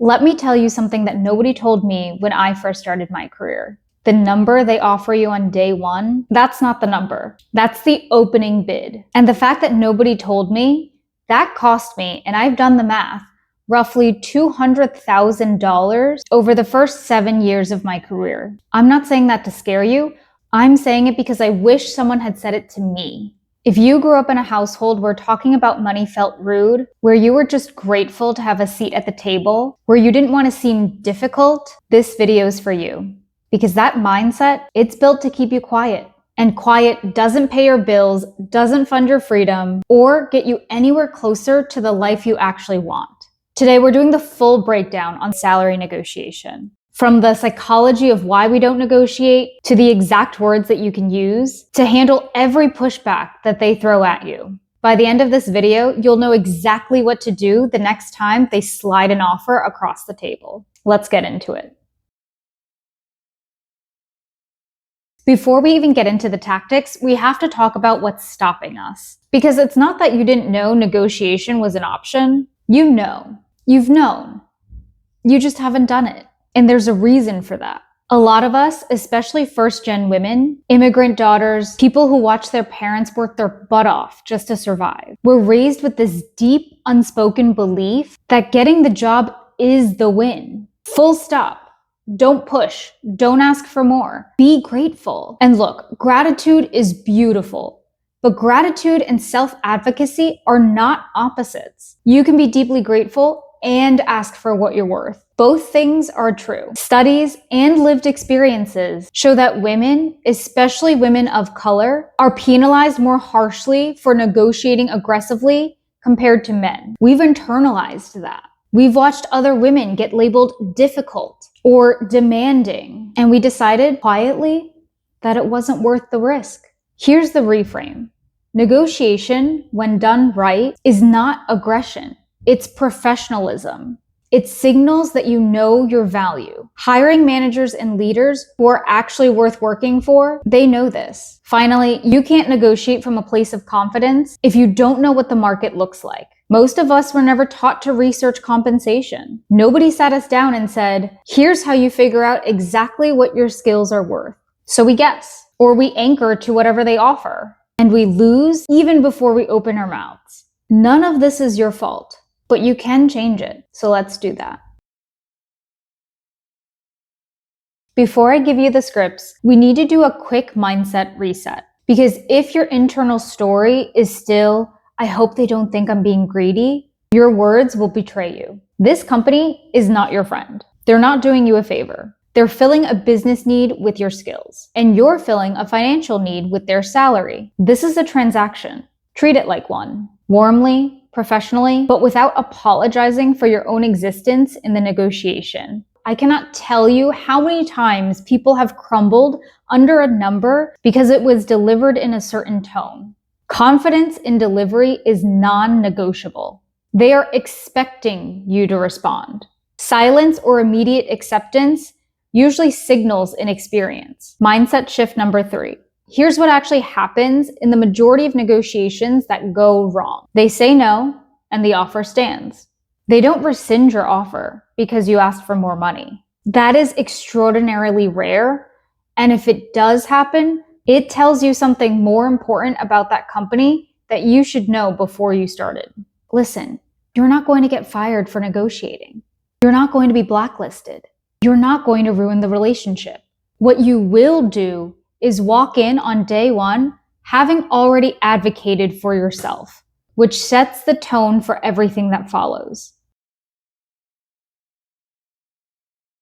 Let me tell you something that nobody told me when I first started my career. The number they offer you on day one, that's not the number. That's the opening bid. And the fact that nobody told me, that cost me, and I've done the math, roughly $200,000 over the first 7 years of my career. I'm not saying that to scare you. I'm saying it because I wish someone had said it to me. If you grew up in a household where talking about money felt rude, where you were just grateful to have a seat at the table, where you didn't want to seem difficult, this video is for you. Because that mindset, it's built to keep you quiet. And quiet doesn't pay your bills, doesn't fund your freedom, or get you anywhere closer to the life you actually want. Today, we're doing the full breakdown on salary negotiation. From the psychology of why we don't negotiate, to the exact words that you can use, to handle every pushback that they throw at you. By the end of this video, you'll know exactly what to do the next time they slide an offer across the table. Let's get into it. Before we even get into the tactics, we have to talk about what's stopping us. Because it's not that you didn't know negotiation was an option. You know. You've known. You just haven't done it. And there's a reason for that. A lot of us, especially first-gen women, immigrant daughters, people who watch their parents work their butt off just to survive, we're raised with this deep, unspoken belief that getting the job is the win. Full stop. Don't push. Don't ask for more. Be grateful. And look, gratitude is beautiful. But gratitude and self-advocacy are not opposites. You can be deeply grateful and ask for what you're worth. Both things are true. Studies and lived experiences show that women, especially women of color, are penalized more harshly for negotiating aggressively compared to men. We've internalized that. We've watched other women get labeled difficult or demanding, and we decided quietly that it wasn't worth the risk. Here's the reframe. Negotiation, when done right, is not aggression. It's professionalism. It signals that you know your value. Hiring managers and leaders who are actually worth working for, they know this. Finally, you can't negotiate from a place of confidence if you don't know what the market looks like. Most of us were never taught to research compensation. Nobody sat us down and said, here's how you figure out exactly what your skills are worth. So we guess, or we anchor to whatever they offer, and we lose even before we open our mouths. None of this is your fault. But you can change it, so let's do that. Before I give you the scripts, we need to do a quick mindset reset. Because if your internal story is still, I hope they don't think I'm being greedy, your words will betray you. This company is not your friend. They're not doing you a favor. They're filling a business need with your skills, and you're filling a financial need with their salary. This is a transaction. Treat it like one. Warmly, professionally, but without apologizing for your own existence in the negotiation. I cannot tell you how many times people have crumbled under a number because it was delivered in a certain tone. Confidence in delivery is non-negotiable. They are expecting you to respond. Silence or immediate acceptance usually signals inexperience. Mindset shift number 3. Here's what actually happens in the majority of negotiations that go wrong. They say no, and the offer stands. They don't rescind your offer because you asked for more money. That is extraordinarily rare, and if it does happen, it tells you something more important about that company that you should know before you started. Listen, you're not going to get fired for negotiating. You're not going to be blacklisted. You're not going to ruin the relationship. What you will do is walk in on day one having already advocated for yourself, which sets the tone for everything that follows.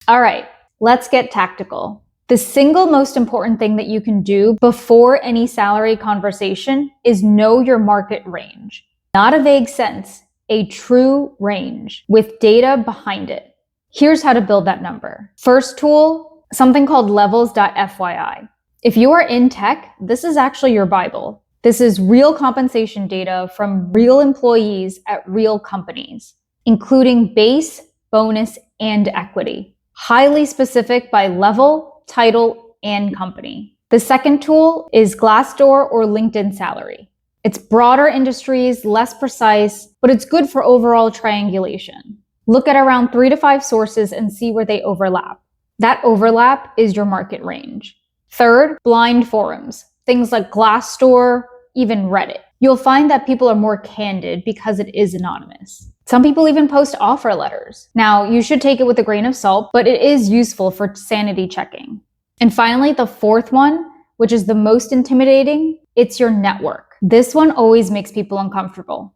All right, let's get tactical. The single most important thing that you can do before any salary conversation is know your market range. Not a vague sense, a true range with data behind it. Here's how to build that number. First tool, something called levels.fyi. If you are in tech, this is actually your Bible. This is real compensation data from real employees at real companies, including base, bonus, and equity. Highly specific by level, title, and company. The second tool is Glassdoor or LinkedIn Salary. It's broader industries, less precise, but it's good for overall triangulation. Look at around 3 to 5 sources and see where they overlap. That overlap is your market range. Third, blind forums. Things like Glassdoor, even Reddit. You'll find that people are more candid because it is anonymous. Some people even post offer letters. Now, you should take it with a grain of salt, but it is useful for sanity checking. And finally, the fourth one, which is the most intimidating, it's your network. This one always makes people uncomfortable.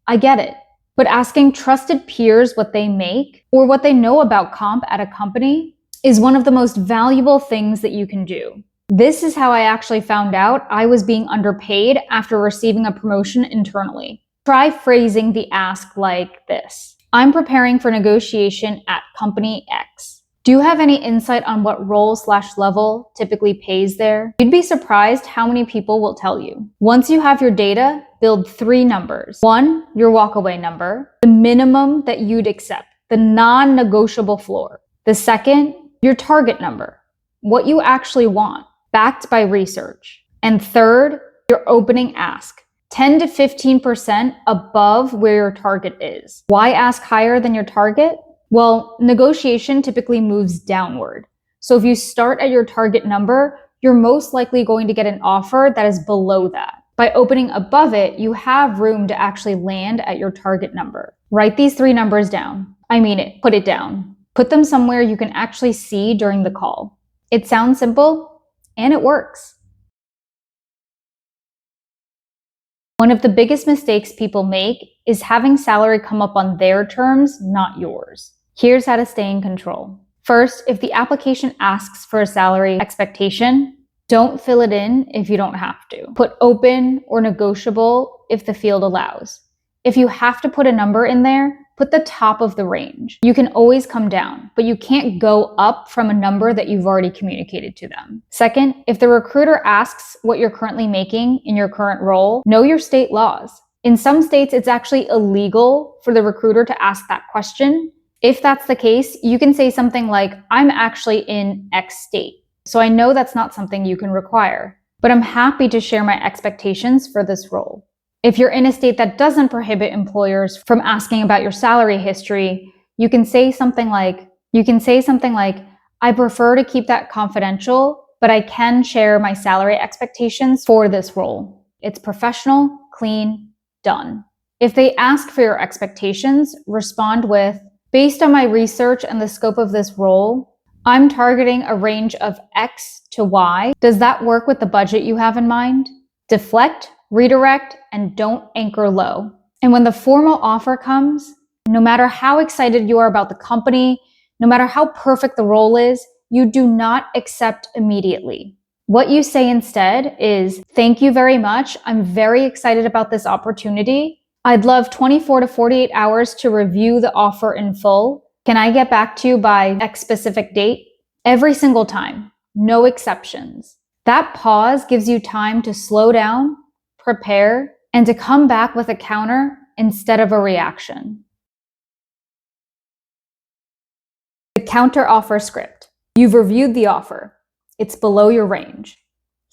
I get it. But asking trusted peers what they make or what they know about comp at a company is one of the most valuable things that you can do. This is how I actually found out I was being underpaid after receiving a promotion internally. Try phrasing the ask like this. I'm preparing for negotiation at company X. Do you have any insight on what role/level typically pays there? You'd be surprised how many people will tell you. Once you have your data, build 3 numbers. 1, your walkaway number, the minimum that you'd accept, the non-negotiable floor. The second, your target number, what you actually want, backed by research. And third, your opening ask, 10 to 15% above where your target is. Why ask higher than your target? Well, negotiation typically moves downward. So if you start at your target number, you're most likely going to get an offer that is below that. By opening above it, you have room to actually land at your target number. Write these 3 numbers down. I mean it, put it down. Put them somewhere you can actually see during the call. It sounds simple, and it works. One of the biggest mistakes people make is having salary come up on their terms, not yours. Here's how to stay in control. First, if the application asks for a salary expectation, don't fill it in if you don't have to. Put open or negotiable if the field allows. If you have to put a number in there, put the top of the range. You can always come down, but you can't go up from a number that you've already communicated to them. Second, if the recruiter asks what you're currently making in your current role, know your state laws. In some states, it's actually illegal for the recruiter to ask that question. If that's the case, you can say something like, I'm actually in X state, so I know that's not something you can require, but I'm happy to share my expectations for this role. If you're in a state that doesn't prohibit employers from asking about your salary history, you can say something like, I prefer to keep that confidential, but I can share my salary expectations for this role. It's professional, clean, done. If they ask for your expectations, respond with, based on my research and the scope of this role, I'm targeting a range of X to Y. Does that work with the budget you have in mind? Deflect, redirect, and don't anchor low. And when the formal offer comes, no matter how excited you are about the company, no matter how perfect the role is, you do not accept immediately. What you say instead is, thank you very much. I'm very excited about this opportunity. I'd love 24 to 48 hours to review the offer in full. Can I get back to you by X specific date? Every single time, no exceptions. That pause gives you time to slow down, prepare, and to come back with a counter instead of a reaction. The counter offer script. You've reviewed the offer. It's below your range.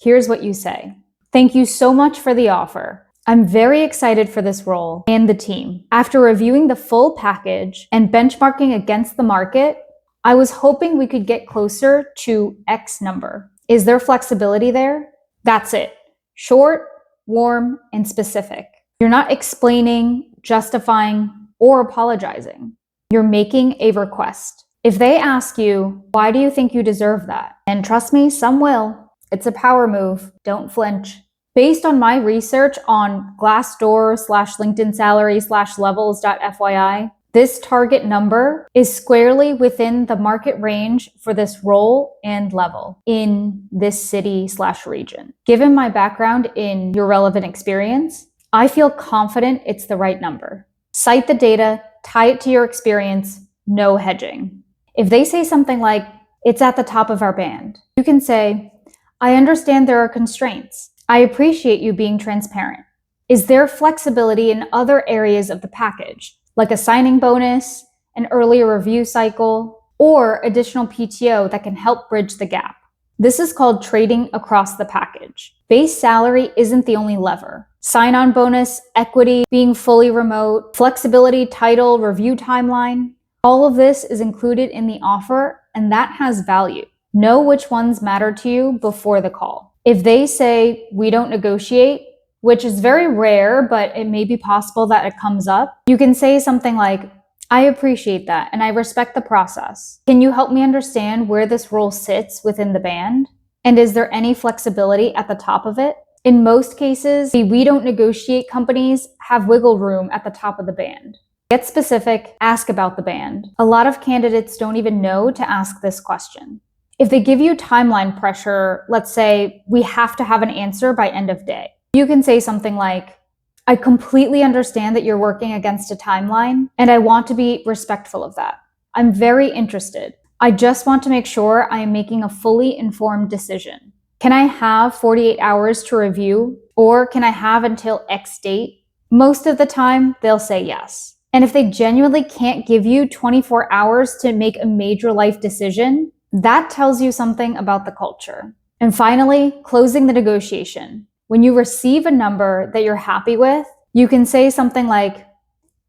Here's what you say. Thank you so much for the offer. I'm very excited for this role and the team. After reviewing the full package and benchmarking against the market, I was hoping we could get closer to X number. Is there flexibility there? That's it. Short, warm, and specific. You're not explaining, justifying, or apologizing. You're making a request. If they ask you, why do you think you deserve that? And trust me, some will. It's a power move. Don't flinch. Based on my research on Glassdoor/LinkedIn salary/levels.fyi, this target number is squarely within the market range for this role and level in this city/region. Given my background in your relevant experience, I feel confident it's the right number. Cite the data, tie it to your experience, no hedging. If they say something like, it's at the top of our band, you can say, I understand there are constraints. I appreciate you being transparent. Is there flexibility in other areas of the package, like a signing bonus, an earlier review cycle, or additional PTO that can help bridge the gap? This is called trading across the package. Base salary isn't the only lever. Sign-on bonus, equity, being fully remote, flexibility, title, review timeline. All of this is included in the offer, and that has value. Know which ones matter to you before the call. If they say, we don't negotiate, which is very rare, but it may be possible that it comes up, you can say something like, I appreciate that, and I respect the process. Can you help me understand where this role sits within the band? And is there any flexibility at the top of it? In most cases, the we don't negotiate companies have wiggle room at the top of the band. Get specific, ask about the band. A lot of candidates don't even know to ask this question. If they give you timeline pressure, let's say we have to have an answer by end of day, you can say something like, I completely understand that you're working against a timeline, and I want to be respectful of that. I'm very interested. I just want to make sure I am making a fully informed decision. Can I have 48 hours to review, or can I have until X date? Most of the time, they'll say yes. And if they genuinely can't give you 24 hours to make a major life decision, that tells you something about the culture. And finally, closing the negotiation. When you receive a number that you're happy with, you can say something like,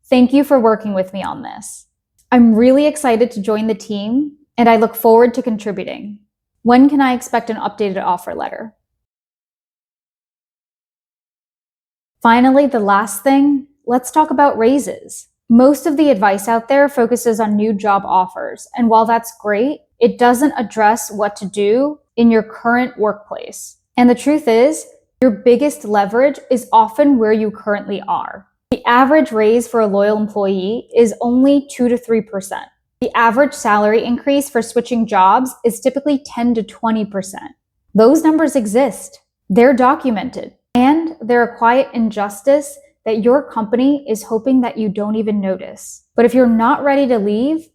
thank you for working with me on this. I'm really excited to join the team, and I look forward to contributing. When can I expect an updated offer letter? Finally, the last thing, let's talk about raises. Most of the advice out there focuses on new job offers, and while that's great, it doesn't address what to do in your current workplace. And the truth is, your biggest leverage is often where you currently are. The average raise for a loyal employee is only 2 to 3%. The average salary increase for switching jobs is typically 10 to 20%. Those numbers exist. They're documented. And they're a quiet injustice that your company is hoping that you don't even notice. But if you're not ready to leave,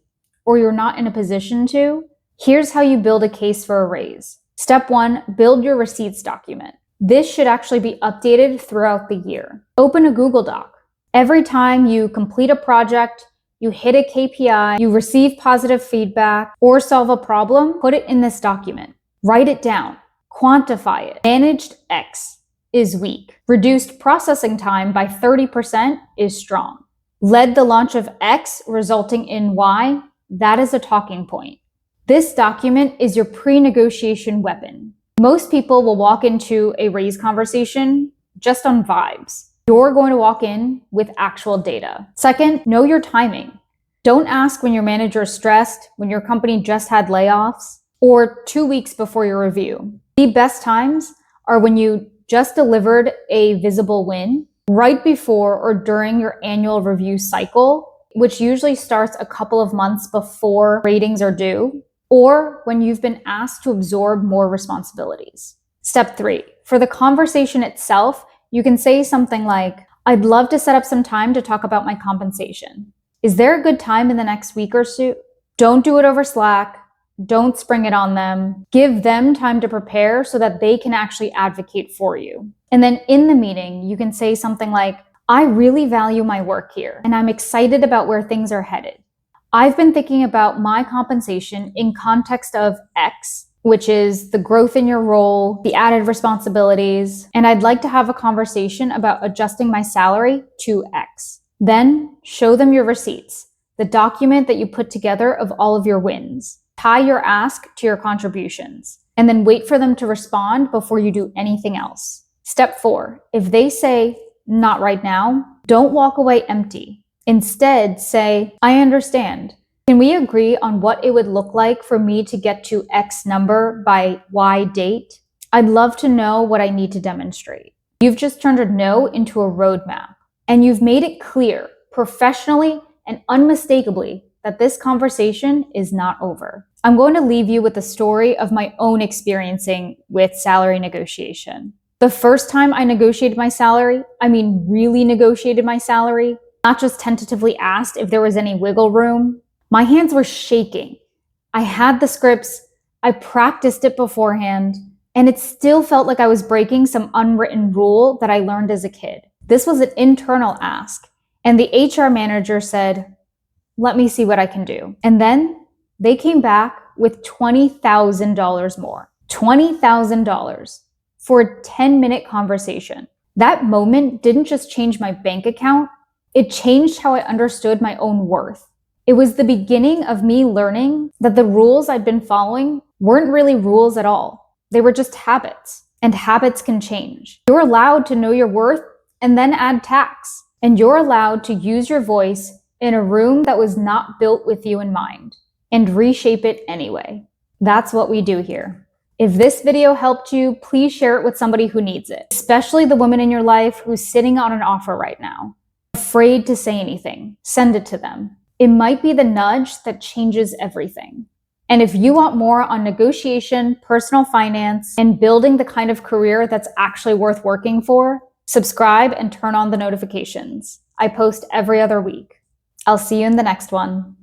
or you're not in a position to, here's how you build a case for a raise. Step 1, build your receipts document. This should actually be updated throughout the year. Open a Google Doc. Every time you complete a project, you hit a KPI, you receive positive feedback, or solve a problem, put it in this document. Write it down. Quantify it. Managed X is weak. Reduced processing time by 30% is strong. Led the launch of X resulting in Y, that is a talking point. This document is your pre-negotiation weapon. Most people will walk into a raise conversation just on vibes. You're going to walk in with actual data. Second, know your timing. Don't ask when your manager is stressed, when your company just had layoffs, or 2 weeks before your review. The best times are when you just delivered a visible win right before or during your annual review cycle, which usually starts a couple of months before ratings are due, or when you've been asked to absorb more responsibilities. Step 3, for the conversation itself, you can say something like, I'd love to set up some time to talk about my compensation. Is there a good time in the next week or so? Don't do it over Slack. Don't spring it on them. Give them time to prepare so that they can actually advocate for you. And then in the meeting, you can say something like, I really value my work here, and I'm excited about where things are headed. I've been thinking about my compensation in context of X, which is the growth in your role, the added responsibilities, and I'd like to have a conversation about adjusting my salary to X. Then show them your receipts, the document that you put together of all of your wins. Tie your ask to your contributions, and then wait for them to respond before you do anything else. Step 4, if they say, not right now, don't walk away empty. Instead, say, I understand. Can we agree on what it would look like for me to get to X number by Y date? I'd love to know what I need to demonstrate. You've just turned a no into a roadmap, and you've made it clear, professionally and unmistakably, that this conversation is not over. I'm going to leave you with a story of my own experiencing with salary negotiation. The first time I negotiated my salary, really negotiated my salary, not just tentatively asked if there was any wiggle room, my hands were shaking. I had the scripts, I practiced it beforehand, and it still felt like I was breaking some unwritten rule that I learned as a kid. This was an internal ask, and the HR manager said, let me see what I can do. And then they came back with $20,000 more. $20,000 for a 10-minute conversation. That moment didn't just change my bank account, it changed how I understood my own worth. It was the beginning of me learning that the rules I'd been following weren't really rules at all. They were just habits, and habits can change. You're allowed to know your worth and then add tax, and you're allowed to use your voice in a room that was not built with you in mind and reshape it anyway. That's what we do here. If this video helped you, please share it with somebody who needs it, especially the woman in your life who's sitting on an offer right now, afraid to say anything. Send it to them. It might be the nudge that changes everything. And if you want more on negotiation, personal finance, and building the kind of career that's actually worth working for, subscribe and turn on the notifications. I post every other week. I'll see you in the next one.